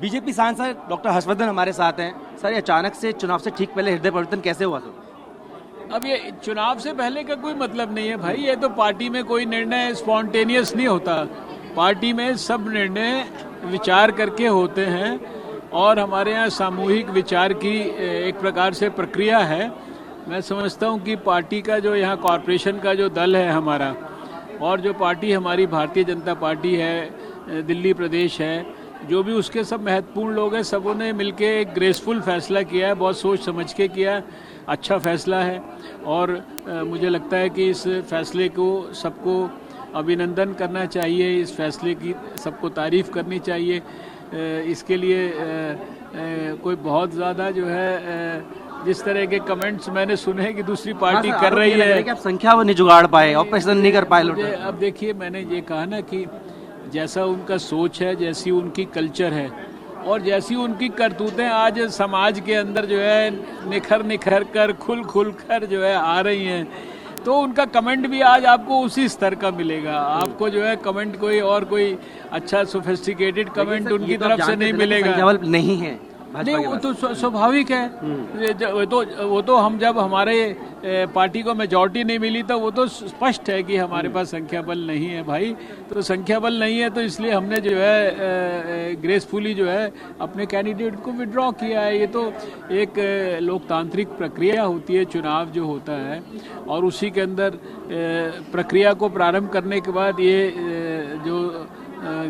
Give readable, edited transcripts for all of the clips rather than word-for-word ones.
BJP सांसद doctor Harshvardhan हमारे साथ हैं। सर, ये अचानक से चुनाव से ठीक पहले हृदय परिवर्तन कैसे हुआ सर? अब ये चुनाव से पहले का कोई मतलब नहीं है भाई। ये तो पार्टी में कोई निर्णय स्पॉन्टेनियस नहीं होता। पार्टी में सब निर्णय विचार करके होते हैं और हमारे यहाँ सामूहिक विचार की एक प्रकार से प्रक्रिया है। मैं समझता हूँ कि पार्टी का जो यहाँ कॉरपोरेशन का जो दल है हमारा, और जो पार्टी हमारी भारतीय जनता पार्टी है, दिल्ली प्रदेश है, जो भी उसके सब महत्वपूर्ण लोग हैं, सबों ने मिलके एक ग्रेसफुल फैसला किया है, बहुत सोच समझ के किया, अच्छा फैसला है। और मुझे लगता है कि इस फैसले को सबको अभिनंदन करना चाहिए, इस फैसले की सबको तारीफ करनी चाहिए। इसके लिए कोई बहुत ज़्यादा जो है जिस तरह के कमेंट्स मैंने सुने कि दूसरी पार्टी कर रही है कि आप संख्या वो नहीं जुगाड़ पाए, ऑपरेशन नहीं कर पाए। अब देखिए, मैंने ये कहा ना कि जैसा उनका सोच है, जैसी उनकी कल्चर है और जैसी उनकी करतूतें आज समाज के अंदर जो है निखर कर खुल कर जो है आ रही हैं, तो उनका कमेंट भी आज आपको उसी स्तर का मिलेगा। आपको जो है कमेंट कोई अच्छा सोफिस्टिकेटेड कमेंट उनकी तरफ से नहीं मिलेगा। नहीं है नहीं, वो तो स्वाभाविक है। वो तो हम जब हमारे पार्टी को मेजॉरिटी नहीं मिली तो वो तो स्पष्ट है कि हमारे पास संख्या बल नहीं है भाई। तो संख्या बल नहीं है तो इसलिए हमने जो है ग्रेसफुली जो है अपने कैंडिडेट को विड्रॉ किया है। ये तो एक लोकतांत्रिक प्रक्रिया होती है, चुनाव जो होता है, और उसी के अंदर प्रक्रिया को प्रारंभ करने के बाद ये जो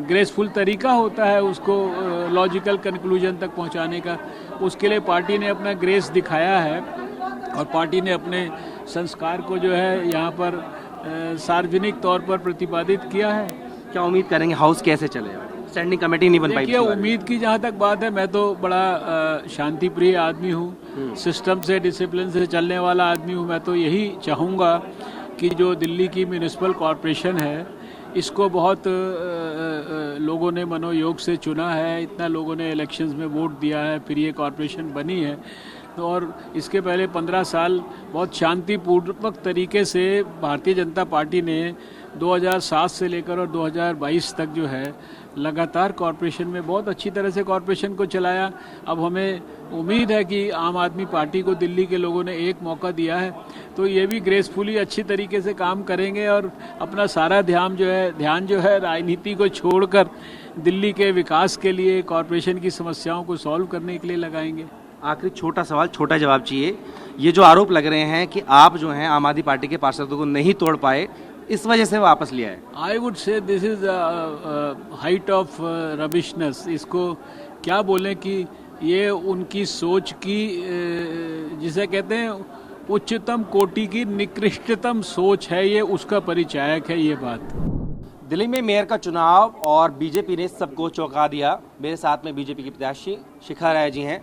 ग्रेसफुल तरीका होता है उसको लॉजिकल कंक्लूजन तक पहुंचाने का, उसके लिए पार्टी ने अपना ग्रेस दिखाया है और पार्टी ने अपने संस्कार को जो है यहाँ पर सार्वजनिक तौर पर प्रतिपादित किया है। क्या उम्मीद करेंगे हाउस कैसे चलेगा? स्टैंडिंग कमेटी नहीं बन पाई। देखिए, उम्मीद की जहाँ तक बात है, मैं तो बड़ा शांति प्रिय आदमी हूँ, सिस्टम से डिसिप्लिन से चलने वाला आदमी हूँ। मैं तो यही चाहूँगा कि जो दिल्ली की म्यूनिसिपल कॉरपोरेशन है, इसको बहुत लोगों ने मनोयोग से चुना है, इतना लोगों ने इलेक्शंस में वोट दिया है, फिर ये कॉरपोरेशन बनी है। तो और इसके पहले 15 साल बहुत शांतिपूर्वक तरीके से भारतीय जनता पार्टी ने 2007 से लेकर और 2022 तक जो है लगातार कॉरपोरेशन में बहुत अच्छी तरह से कॉरपोरेशन को चलाया। अब हमें उम्मीद है कि आम आदमी पार्टी को दिल्ली के लोगों ने एक मौका दिया है, तो ये भी ग्रेसफुली अच्छी तरीके से काम करेंगे और अपना सारा ध्यान जो है राजनीति को छोड़कर दिल्ली के विकास के लिए, कॉरपोरेशन की समस्याओं को सॉल्व करने के लिए लगाएंगे। आखिरी छोटा सवाल, छोटा जवाब चाहिए। ये जो आरोप लग रहे हैं कि आप जो हैं आम आदमी पार्टी के पार्षदों को नहीं तोड़ पाए, इस वजह से वापस लिया है। I would say this is height of rubbishness. इसको क्या बोलें कि ये उनकी सोच की जिसे कहते हैं उच्चतम कोटि की निकृष्टतम सोच है, ये उसका परिचायक है ये बात। दिल्ली में मेयर का चुनाव और बीजेपी ने सबको चौंका दिया। मेरे साथ में बीजेपी की प्रत्याशी शिखा राय जी हैं।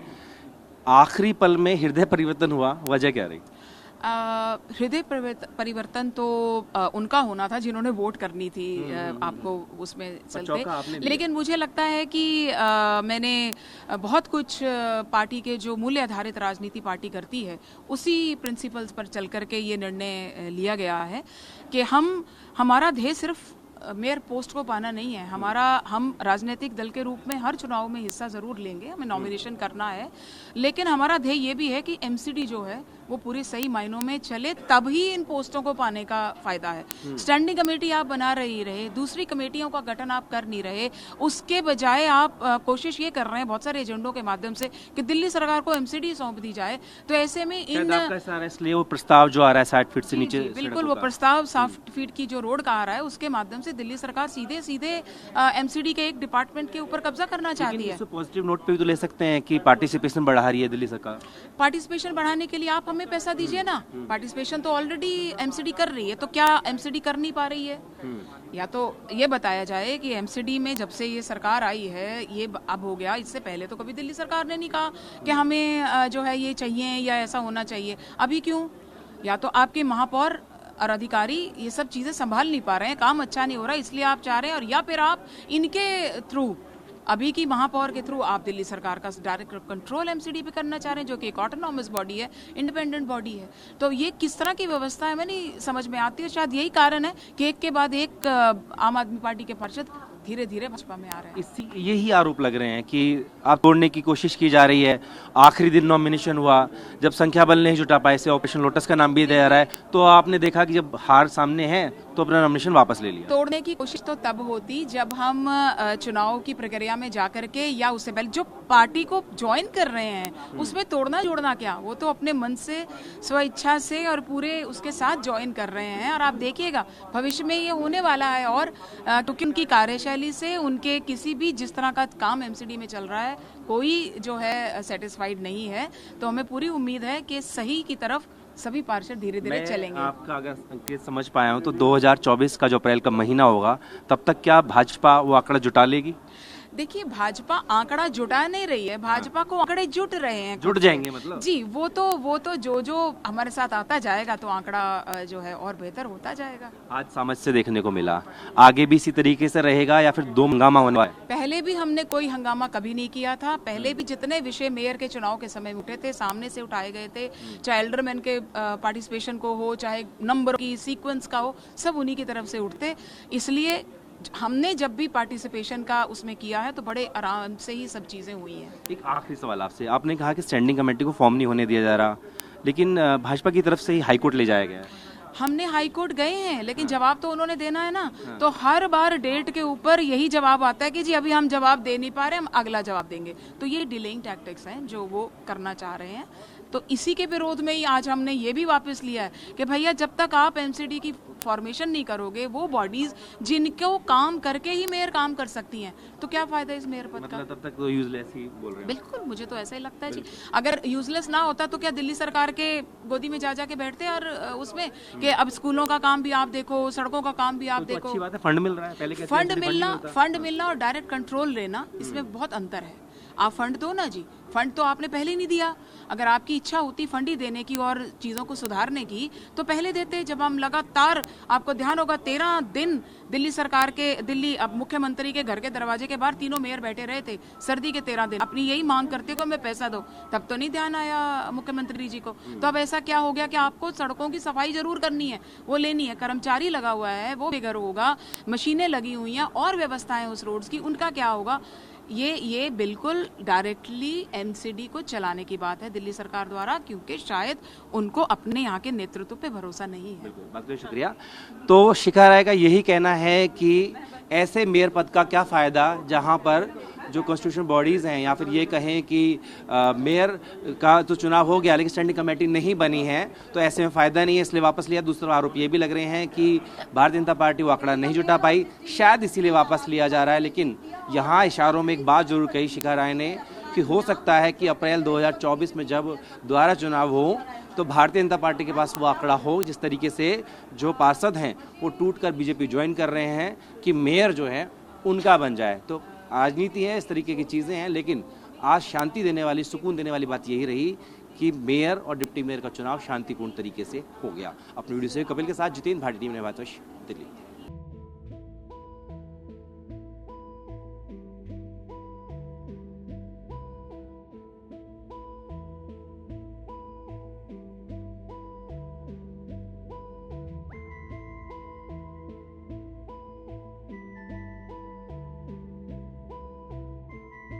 आखिरी पल में हृदय परिवर्तन हुआ, वजह क्या रही? हृदय परिवर्तन तो उनका होना था जिन्होंने वोट करनी थी आपको उसमें चलते। लेकिन मुझे लगता है कि मैंने बहुत कुछ पार्टी के जो मूल्य आधारित राजनीति पार्टी करती है उसी प्रिंसिपल्स पर चल करके ये निर्णय लिया गया है कि हमारा ध्येय सिर्फ मेयर पोस्ट को पाना नहीं है। हम राजनीतिक दल के रूप में हर चुनाव में हिस्सा जरूर लेंगे, हमें नॉमिनेशन करना है, लेकिन हमारा ध्येय ये भी है कि एमसीडी जो है वो पूरी सही मायनों में चले, तभी इन पोस्टों को पाने का फायदा है। स्टैंडिंग कमेटी आप बना रहे, दूसरी कमेटियों का गठन आप कर नहीं रहे, उसके बजाय आप कोशिश ये कर रहे हैं बहुत सारे एजेंडों के माध्यम से कि दिल्ली सरकार को एमसीडी सौंप दी जाए। तो ऐसे में इसलिए वो प्रस्ताव जो आ रहा है 60 फीट से नीचे, बिल्कुल वो प्रस्ताव 60 फीट की जो रोड का आ रहा है उसके माध्यम से दिल्ली सरकार सीधे एमसीडी के एक डिपार्टमेंट के ऊपर कब्जा करना चाहती है। पॉजिटिव नोट पे भी तो ले सकते हैं कि पार्टिसिपेशन बढ़ा रही है दिल्ली सरकार। पार्टिसिपेशन बढ़ाने के लिए आप हमें पैसा दीजिए ना। पार्टिसिपेशन तो ऑलरेडी एमसीडी कर रही है, तो क्या एमसीडी कर नहीं पा रही है? या तो ये बताया जाए कि एमसीडी में जब से ये सरकार आई है ये अब हो गया, इससे पहले तो कभी दिल्ली सरकार ने नहीं कहा कि हमें जो है ये चाहिए या ऐसा होना चाहिए। अभी क्यों? या तो आपके महापौर और अधिकारी ये सब चीजें संभाल नहीं पा रहे हैं, काम अच्छा नहीं हो रहा इसलिए आप चाह रहे हैं, और या फिर आप इनके थ्रू अभी की महापौर के थ्रू आप दिल्ली सरकार का डायरेक्ट कंट्रोल एमसीडी पे करना चाह रहे हैं, जो कि एक ऑटोनॉमस बॉडी है, इंडिपेंडेंट बॉडी है। तो ये किस तरह की व्यवस्था है मैं नहीं समझ में आती है। शायद यही कारण है कि एक के बाद एक आम आदमी पार्टी के पार्षद धीरे धीरे भाजपा में आ रहे हैं। इसी यही आरोप लग रहे हैं कि आप तोड़ने की कोशिश की जा रही है। आखिरी दिन नॉमिनेशन हुआ, जब संख्या बल नहीं जुटा पाए, से ऑपरेशन लोटस का नाम भी दिया जा रहा है, तो आपने देखा कि जब हार सामने है तो अपना नॉमिनेशन वापस ले लिया। तोड़ने की कोशिश तो तब होती जब हम चुनाव की प्रक्रिया में जाकर के या उससे पहले जो पार्टी को ज्वाइन कर रहे हैं उसमें तोड़ना जोड़ना क्या, वो तो अपने मन से स्व इच्छा से और पूरे उसके साथ ज्वाइन कर रहे हैं। और आप देखिएगा भविष्य में ये होने वाला है। और क्योंकि उनकी कार्यशैली से, उनके किसी भी जिस तरह का काम एमसीडी में चल रहा है, कोई जो है सेटिस्फाइड नहीं है। तो हमें पूरी उम्मीद है कि सही की तरफ सभी पार्षद धीरे धीरे चलेंगे। आपका अगर संकेत समझ पाया हूँ तो 2024 का जो अप्रैल का महीना होगा तब तक क्या भाजपा वो आंकड़ा जुटा लेगी? देखिए, भाजपा आंकड़ा जुटा नहीं रही है, भाजपा को आंकड़े जुट रहे हैं। जुट जाएंगे मतलब? जी, वो तो जो हमारे साथ आता जाएगा तो आंकड़ा जो है और बेहतर होता जाएगा। आज समझ से देखने को मिला, आगे भी इसी तरीके से रहेगा या फिर दो हंगामा होने वाला है? पहले भी हमने कोई हंगामा कभी नहीं किया था। पहले भी जितने विषय मेयर के चुनाव के समय उठे थे, सामने से उठाए गए थे, चाहे एल्डरमैन के पार्टिसिपेशन को हो, चाहे नंबर की सीक्वेंस का हो, सब उन्हीं की तरफ से उठते। इसलिए हमने जब भी पार्टिसिपेशन का उसमें किया है तो बड़े आराम से ही सब चीजें हुई हैं। एक आखिरी सवाल आपसे, आपने कहा कि स्टैंडिंग कमेटी को फॉर्म नहीं होने दिया जा रहा, लेकिन भाजपा की तरफ से ही हाईकोर्ट ले जाया गया है। हमने हाईकोर्ट गए हैं, लेकिन जवाब तो उन्होंने देना है ना। तो हर बार डेट के ऊपर यही जवाब आता है कि जी अभी हम जवाब दे नहीं पा रहे, हम अगला जवाब देंगे। तो ये डिलेइंग टैक्टिक्स हैं जो वो करना चाह रहे हैं। तो इसी के विरोध में ही आज हमने ये भी वापस लिया है कि भैया जब तक आप एमसीडी की फॉर्मेशन नहीं करोगे, वो बॉडीज जिनको काम करके ही मेयर काम कर सकती हैं, तो क्या फायदा इस मेयर पद का? मतलब तब तक तो यूजलेस ही बोल रहे हैं। बिल्कुल, मुझे तो ऐसा ही लगता है जी। अगर यूजलेस ना होता तो क्या दिल्ली सरकार के गोदी में जा के बैठते और उसमें कि अब स्कूलों का काम भी आप देखो, सड़कों का काम भी आप देखो। अच्छी बात है, फंड मिल रहा है। पहले फंड मिलना और डायरेक्ट कंट्रोल लेना, इसमें बहुत अंतर है। आप फंड दो ना जी, फंड तो आपने पहले ही नहीं दिया। अगर आपकी इच्छा होती फंड ही देने की और चीज़ों को सुधारने की तो पहले देते। जब हम लगातार, आपको ध्यान होगा, 13 दिन दिल्ली सरकार के, दिल्ली अब मुख्यमंत्री के घर के दरवाजे के बाहर तीनों मेयर बैठे रहे थे, सर्दी के 13 दिन अपनी यही मांग करते को हमें पैसा दो, तब तो नहीं ध्यान आया मुख्यमंत्री जी को। तो अब ऐसा क्या हो गया कि आपको सड़कों की सफाई जरूर करनी है, वो लेनी है, कर्मचारी लगा हुआ है, वो बेघर होगा, मशीनें लगी हुई हैं और व्यवस्थाएं उस रोड्स की, उनका क्या होगा? ये बिल्कुल डायरेक्टली एमसीडी को चलाने की बात है दिल्ली सरकार द्वारा, क्योंकि शायद उनको अपने यहाँ के नेतृत्व पे भरोसा नहीं है। बहुत बहुत शुक्रिया। तो शिखा राय का यही कहना है कि ऐसे मेयर पद का क्या फ़ायदा जहाँ पर जो कॉन्स्टिट्यूशन बॉडीज़ हैं, या फिर ये कहें कि मेयर का तो चुनाव हो गया लेकिन स्टैंडिंग कमेटी नहीं बनी है, तो ऐसे में फ़ायदा नहीं है, इसलिए वापस लिया। दूसरा आरोप ये भी लग रहे हैं कि भारतीय जनता पार्टी वो आंकड़ा नहीं जुटा पाई, शायद इसीलिए वापस लिया जा रहा है। लेकिन यहाँ इशारों में एक बात जरूर कही शिखा राय ने कि हो सकता है कि अप्रैल 2024 में जब दोबारा चुनाव हो तो भारतीय जनता पार्टी के पास वो आंकड़ा हो, जिस तरीके से जो पार्षद हैं वो टूटकर बीजेपी ज्वाइन कर रहे हैं, कि मेयर जो है उनका बन जाए। तो राजनीति है, इस तरीके की चीज़ें हैं, लेकिन आज शांति देने वाली, सुकून देने वाली बात यही रही कि मेयर और डिप्टी मेयर का चुनाव शांतिपूर्ण तरीके से हो गया। अपनी वीडियो से कपिल के साथ जितेंद्र भाटी, टीम ने बात दिल्ली।